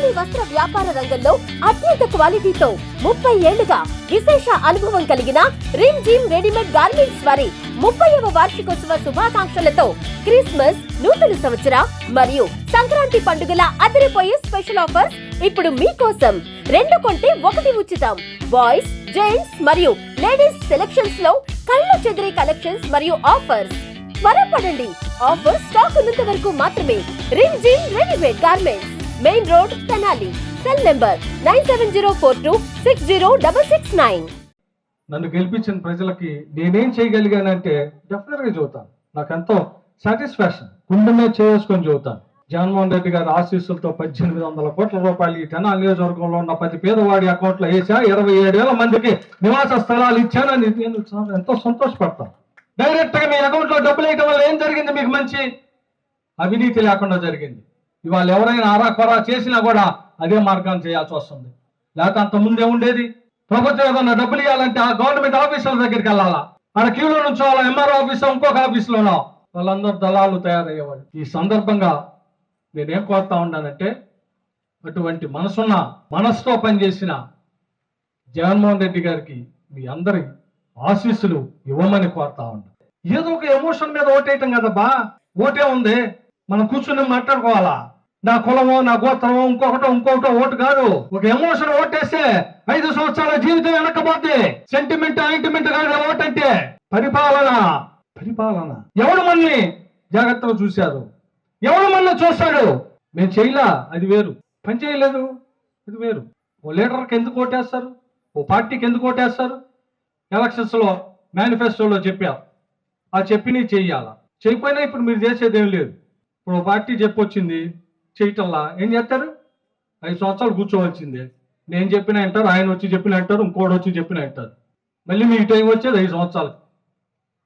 ఇరానీ వస్త్ర వ్యాపార రంగంలో అత్యంత క్వాలిటీతో 30 ఏళ్లుగా విశేష అనుభవం కలిగిన రిమ్ జిమ్ రెడీమేడ్ గార్మెంట్స్ వారి 30వ వార్షికోత్సవ శుభాకాంక్షలతో క్రిస్మస్, నూతన సంవత్సర మరియు సంక్రాంతి పండుగల అదిరిపోయే స్పెషల్ ఆఫర్స్ ఇప్పుడు మీకోసం. 2 కొంటే 1 ఉచితం. బాయ్స్, జెంట్స్ మరియు లేడీస్ సెలక్షన్స్ లో కళ్ళు చెదిరే కలెక్షన్స్ మరియు ఆఫర్స్. త్వరపడండి, ఆఫర్ స్టాక్ ఉన్నంత వరకు మాత్రమే. Rim gym readymade garments, main road, Tenali. Cell number 9704260669. నన్ను గెలిపించిన ప్రజలకి నేనేం చేయగలిగానంటే డెఫినెట్ గా చెబుతాను. నాకెంతో సాటిస్ఫాక్షన్, గుండె మీద చేసుకొని చెబుతాను. జగన్మోహన్ రెడ్డి గారి ఆశీస్సులతో 1800 కోట్ల రూపాయలు ఈ తెనాలి నియోజకవర్గంలో ఉన్న ప్రతి పేదవాడి అకౌంట్లో వేసా. 27,000 మందికి నివాస స్థలాలు ఇచ్చానని నేను ఎంతో సంతోషపడతాను. డైరెక్ట్ గా మీ అకౌంట్ లో డబ్బులు వేయడం వల్ల ఏం జరిగింది? మీకు మంచి అవినీతి లేకుండా జరిగింది. ఇవాళ ఎవరైనా ఆరాకొరా చేసినా కూడా అదే మార్గాన్ని చేయాల్సి వస్తుంది. లేకపోతే అంత ముందే ఉండేది, ప్రభుత్వం ఏదన్నా డబ్బులు ఇవ్వాలంటే ఆ గవర్నమెంట్ ఆఫీసుల దగ్గరికి వెళ్ళాలా, ఆడ క్యూలో నుంచో వాళ్ళ ఎంఆర్ఓ ఆఫీస్ ఇంకొక ఆఫీసులోనో వాళ్ళందరూ దళాలు తయారయ్యేవాళ్ళు. ఈ సందర్భంగా నేనేం కోరుతా ఉన్నానంటే, అటువంటి మనసుతో పనిచేసిన జగన్మోహన్ రెడ్డి గారికి మీ అందరి ఆశీస్సులు ఇవ్వమని కోరుతా ఉన్నా. ఏదో ఒక ఎమోషన్ మీద ఓటేయటం కదబ్బా, ఓటే ఉంది. మనం కూర్చుని మాట్లాడుకోవాలా. నా కులమో, నా గోత్రమో, ఇంకొకటో ఓటు కాదు. ఒక ఎమోషన్ ఓటేస్తే 5 సంవత్సరాల జీవితం వెనక్కపోతే. సెంటిమెంట్ కాదు ఓటంటే. పరిపాలన. ఎవడు మనల్ని జాగ్రత్తగా చూశారు, ఎవడు మనల్ని చూస్తాడు. మేము చేయలా, అది వేరు. పని చేయలేదు, అది వేరు. ఓ లీడర్కి ఎందుకు ఓటేస్తారు, ఓ పార్టీకి ఎందుకు ఓటేస్తారు? ఎలక్షన్స్ లో మేనిఫెస్టోలో చెప్పారు, ఆ చెప్పినవి చెయ్యాలా. చేయకపోయినా ఇప్పుడు మీరు చేసేది ఏం లేదు. ఇప్పుడు ఓ పార్టీ చెప్పొచ్చింది, చేయటంలా ఏం చేస్తారు? 5 సంవత్సరాలు కూర్చోవచ్చింది. నేను చెప్పిన అంటారు, ఆయన వచ్చి చెప్పిన అంటారు, ఇంకోటి వచ్చి చెప్పిన అంటారు. మళ్ళీ మీకు టైం వచ్చేది 5 సంవత్సరాలు.